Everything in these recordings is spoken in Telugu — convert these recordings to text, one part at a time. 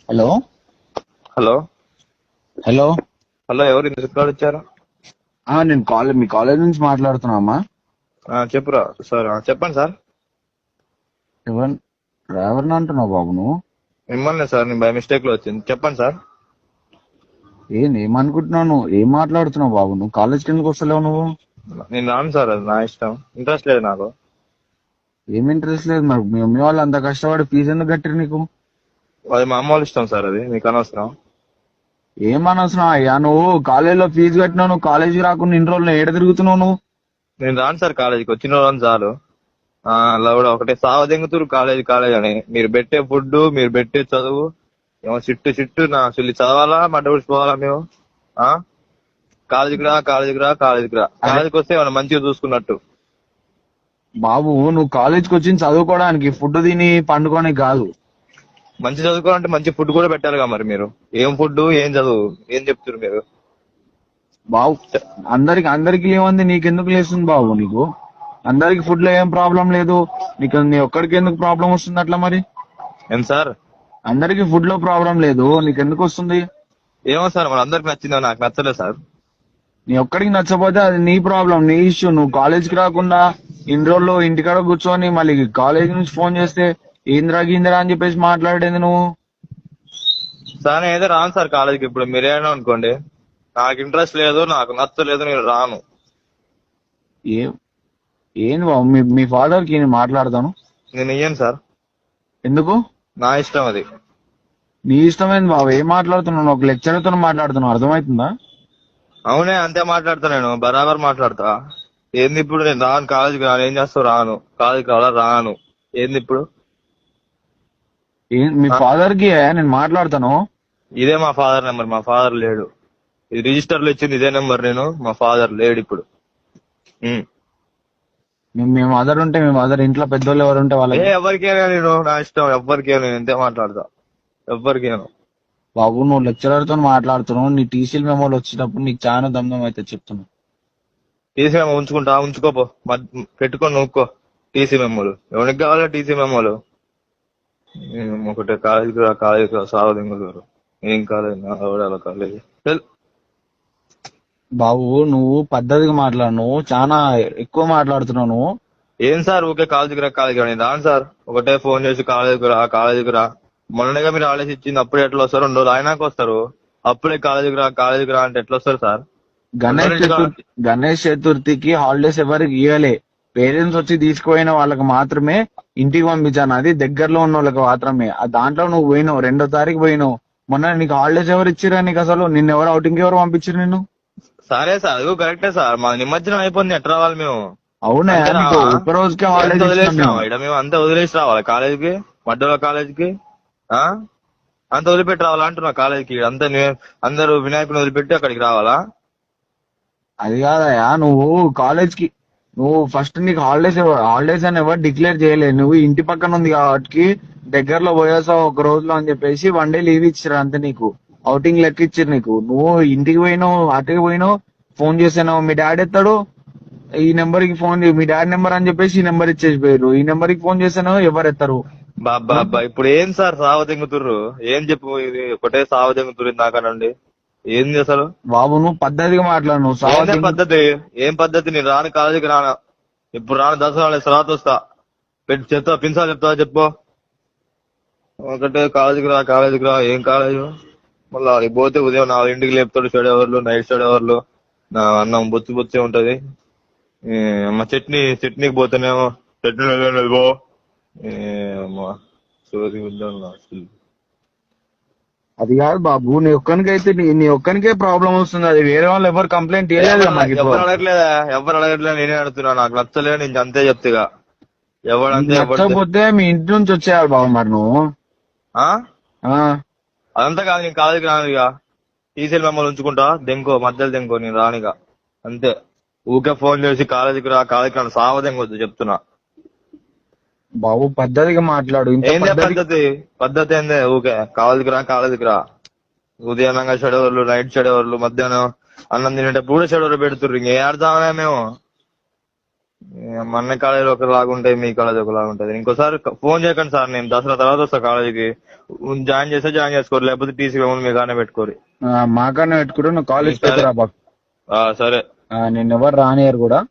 హలో హలో హలో హలో ఎవరు ఇంత కాల్ ఇచ్చారు? నేను మీ కాలేజ్ నుంచి మాట్లాడుతున్నా అమ్మా. చెప్పురా సార్. చెప్పండి సార్. ఎవరు ఎవరిని అంటున్నావు బాబు నువ్వు? మిమ్మల్ని సార్, నేను బై మిస్టేక్ లో వచ్చింది. చెప్పండి సార్. ఏమనుకుంటున్నావు నువ్వు? ఏం మాట్లాడుతున్నావు బాబు? నువ్వు కాలేజ్కి ఎందుకు వస్తలేవు నువ్వు? నేను రాను సార్, అది నా ఇష్టం. ఇంట్రెస్ట్ లేదు నాకు. ఏం ఇంట్రెస్ట్ లేదు మరి? మీ మమ్మీ వాళ్ళు అంత కష్టపడి ఫీజు ఎందుకు కట్టారు నీకు? అది మా అమ్మ వాళ్ళ ఇష్టం సార్, అది మీకు అనవసరం. ఏమనవసరం అయ్యా, నువ్వు కాలేజీలో ఫీజు కట్టినావు, నువ్వు కాలేజీకి రాకుండా ఇన్ని రోజులు ఏడ తిరుగుతున్నావు నువ్వు? నేను రాను సార్ కాలేజీకి, వచ్చిన రోజు చాలు. అలా కూడా ఒకటే సావదెంగుతురు కాలేజీ కాలేజ్ అని. మీరు పెట్టే ఫుడ్, మీరు పెట్టే చదువు ఏమో చిట్టు నా చెల్లి చదవాలా, మడ్డ పోవాలా మేము? ఆ కాలేజీకి రా, కాలేజీకి రా, కాలేజీకి రా. అరే కాలేజీకి వస్తే ఏమన్నా మంచిగా చూసుకున్నట్టు. బాబు, నువ్వు కాలేజ్కి వచ్చింది చదువుకోవడానికి, ఫుడ్ తిని పండుకోనికి కాదు. మంచి చదువుకోవాలంటే మంచి ఫుడ్ కూడా పెట్టాలిగా మరి మీరు. ఏం ఫుడ్, ఏం చదువు, ఏం చెప్తున్నారు మీరు? బాబు, అందరికి లేవంది నీకెందుకు లేస్తుంది బాబు? నీకు అందరికి ఫుడ్ లో ఏం ప్రాబ్లం లేదు, నీకు నీ ఒక్కడికి ఎందుకు ప్రాబ్లం వస్తుంది అట్లా? మరి ఏం సార్? అందరికి ఫుడ్ లో ప్రాబ్లం లేదు, నీకెందుకు వస్తుంది? ఏమో సార్, మన అందరికి నచ్చిందో నాకు నచ్చలేదు సార్. నీ ఒక్కడికి నచ్చపోతే అది నీ ప్రాబ్లం, నీ ఇష్యూ. నువ్వు కాలేజ్కి రాకుండా ఇన్ని రోజులు ఇంటికాడ కూర్చొని మళ్ళీ కాలేజ్ నుంచి ఫోన్ చేస్తే ఏంద్రా గిందిరా అని చెప్పేసి మాట్లాడేది నువ్వు. సార్ నేను అయితే రాను సార్ కాలేజీకి. ఇప్పుడు మీరేమో అనుకోండి, నాకు ఇంట్రెస్ట్ లేదు, నాకు నచ్చలేదు, నేను రాను. ఏం ఏంది బాబు? మీ ఫాదర్ కి నేను మాట్లాడతాను. నేను ఇయ్యను సార్. ఎందుకు? నా ఇష్టం అది. నీ ఇష్టమైంది బాబు. ఏం మాట్లాడుతున్నావు? ఒక లెక్చరర్ తో మాట్లాడుతున్నావు, అర్థమవుతుందా? అవునే, అంతే మాట్లాడతా, నేను బరాబర్ మాట్లాడతా. ఏంది ఇప్పుడు? నేను రాను కాలేజీకి, రాను. ఏం చేస్తావు? రాను కాలేజీకి, రాను. ఏంది ఇప్పుడు? మీ ఫాదర్ కి నేను మాట్లాడతాను. ఇదే మా ఫాదర్ నెంబర్. మా ఫాదర్ లేడు. ఇది రిజిస్టర్ లో ఇచ్చింది ఇదే నెంబర్. మా ఫాదర్ లేడు ఇప్పుడు. మీ మదర్ ఉంటే, మీ మదర్ ఇంట్లో పెద్దోళ్ళు ఎవరు ఉంటే వాళ్ళకి ఎవరికైనా నేను, నా ఇష్టం. ఎవరికైనా నేను ఇంతే మాట్లాడతా. ఎవరికైనా. బాబు, నువ్వు లెక్చరర్ తో మాట్లాడుతున్నావు, నీ టీసీల మెమోలు వచ్చేటప్పుడు నీకు చాలా దమ్దం అయితే చెప్తున్నా. టీసీ మెమో ఉంచుకోపో, పెట్టుకొని నూక్కో. టీసీ మెమోలు ఎవరికి కావాలా? టీసీ మెమోలు ఒకటే కాలేజీకి రా, కాలేజీకి రా, సావదింగులు. ఏం కాలేజ్ నా కాలేజీ. బాబు, నువ్వు పద్ధతిగా మాట్లాడు, నువ్వు చాలా ఎక్కువ మాట్లాడుతున్నావు నువ్వు. ఏం సార్ ఊకే కాలేజీకి రా, కాలేజీకి రా? నేను రాను సార్. ఒకటే ఫోన్ చేసి కాలేజీకి రా, కాలేజీకి రా. మొన్నగా మీరు ఆలోచించింది ఇచ్చింది, అప్పుడే ఎట్లా వస్తారు? 2 రోజులు ఆయనాక వస్తారు. అప్పుడే కాలేజీకి రా, కాలేజీకి రా అంటే ఎట్లా వస్తారు సార్? గణేష్ చతుర్థికి హాలిడేస్ ఎవరికి ఇవ్వలే. పేరెంట్స్ వచ్చి తీసుకుపోయిన వాళ్ళకి మాత్రమే ఇంటికి పంపించాను, అది దగ్గరలో ఉన్న వాళ్ళకి మాత్రమే. దాంట్లో నువ్వు పోయినావు, 2వ తారీఖు పోయినావు. మొన్న నీకు హాలిడేస్ ఎవరు ఇచ్చిరా? నీకు అసలు నిన్న ఎవరు అవుటింగ్ ఎవరు పంపించారు నిన్ను? సరే సార్, అది కరెక్టే సార్. మా నిమజ్జనం అయిపోయింది, ఎట్లా రావాలి మేము? అవునా? ఒక్క రోజుకే హాలిడేస్ వదిలేసినాం ఇక్కడ మేము. అంతా వదిలేసి రావాలి కాలేజీకి, మడ్డల కాలేజీకి? అంత వదిలిపెట్టి రావాలా అంటున్నా కాలేజీకి? అందరూ వినాయకుని వదిలిపెట్టి అక్కడికి రావాలా? అది కాదయా, నువ్వు ఫస్ట్ నీకు హాలిడేస్ అని ఎవరు డిక్లేర్ చేయలేదు. నువ్వు ఇంటి పక్కన ఉంది కాబట్టి దగ్గరలో పోయేసావు ఒక రోజులో అని చెప్పేసి 1 డే లీవ్ ఇచ్చారు అంతే. నీకు అవుటింగ్ లెక్క ఇచ్చారు. నువ్వు ఇంటికి పోయినావు, అటుకి పోయినావు, ఫోన్ చేసాను. మీ డాడీ ఎత్తాడు, ఈ నెంబర్ కి ఫోన్ మీ డాడీ నెంబర్ అని చెప్పేసి ఈ నెంబర్ ఇచ్చేసిపోయారు. ఈ నెంబర్ కి ఫోన్ చేసాను, ఎవరు ఎత్తారు? బాబా ఇప్పుడు ఏం సార్ సావదెంగుతుర్రు? ఏం చెప్పు, ఇది ఒకటే సావదెంగుతురు నాకనండి. ఏంది అసలు? బాబు, నువ్వు పద్ధతిగా మాట్లాడు. నువ్వు పద్ధతి ఏం పద్ధతి? నేను రాను కాలేజీకి, రాను. ఇప్పుడు రాను. దసరా తర్వాత వస్తా. చెప్తా, ప్రిన్సిపాల్ చెప్తా, చెప్పు. ఒకటే కాలేజీకి రా, కాలేజీకి రా. ఏం కాలేజు? మళ్ళీ అది పోతే ఉదయం 4ంటికి లేపుతాడు స్టడీ అవర్లు, నైట్ స్టడీ అవర్లు. నా అన్నం బొచ్చే ఉంటది. మా చట్నీకి పోతేనేమో చట్నీ పో. అది కాదు బాబు, నీ ఒక్కనికైతే నీ ఒక్కనికే ప్రాబ్లం వస్తుంది. అది వేరే వాళ్ళు ఎవరు కంప్లైంట్ చేయలేదు. ఎవరు అడగట్లేదు, నేనే అడుగుతున్నా. నాకు నచ్చలేదు, నేను అంతే చెప్తాగా. నచ్చకపోతే మీ ఇంటి నుంచి వచ్చేయాలి బాబు. మరి నువ్వు అదంతా కాదు, నేను కాలేజీకి రాను. ఇక టీసీల మమ్మల్ని ఉంచుకుంటా, మధ్యలో దెంకో, నేను రానిగా అంతే. ఊకే ఫోన్ చేసి కాలేజీకి రా, కాలేజీకి రాను సావదెంగొద్దు చెప్తున్నా. బాబు, పద్ధతిగా మాట్లాడు. ఏందే పద్ధతి ఏందే? ఊకే కాలేజీకి రా, కాలేజీకి రా. ఉదయాన్నంగా చెడవర్లు, నైట్ చెడవర్లు, మధ్యాహ్నం అన్నం తినేటప్పుడు కూడా చెడవర్లు పెడుతుర్రు. ఇంకే ఆడతామనే మేము? మన కాలేజీలో ఒకలాగా ఉంటాయి, మీ కాలేజ్ ఒకలాగా ఉంటది. ఇంకోసారి ఫోన్ చేయకండి సార్, నేను దసరా తర్వాత వస్తా కాలేజీకి. జాయిన్ చేస్తే జాయిన్ చేసుకోరు, లేకపోతే టీసీ మీ కానే పెట్టుకోరు. మాకన్నా పెట్టుకుంటే నువ్వు కాలేజ్ సరే. రా బాబు. సరే. నేను ఎవరు రానియరు కూడా.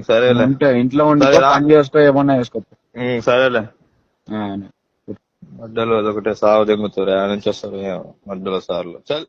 సరేలే. ఇంట్లో ఉండి సరేరా. పని చేసుకో, ఏమన్నా చేసుకో. సరేలే. ఆ, మధ్యలో అదొకటే సాగు దిగుతారు, నుంచి వస్తారు మధ్యలో సార్లు. చల్.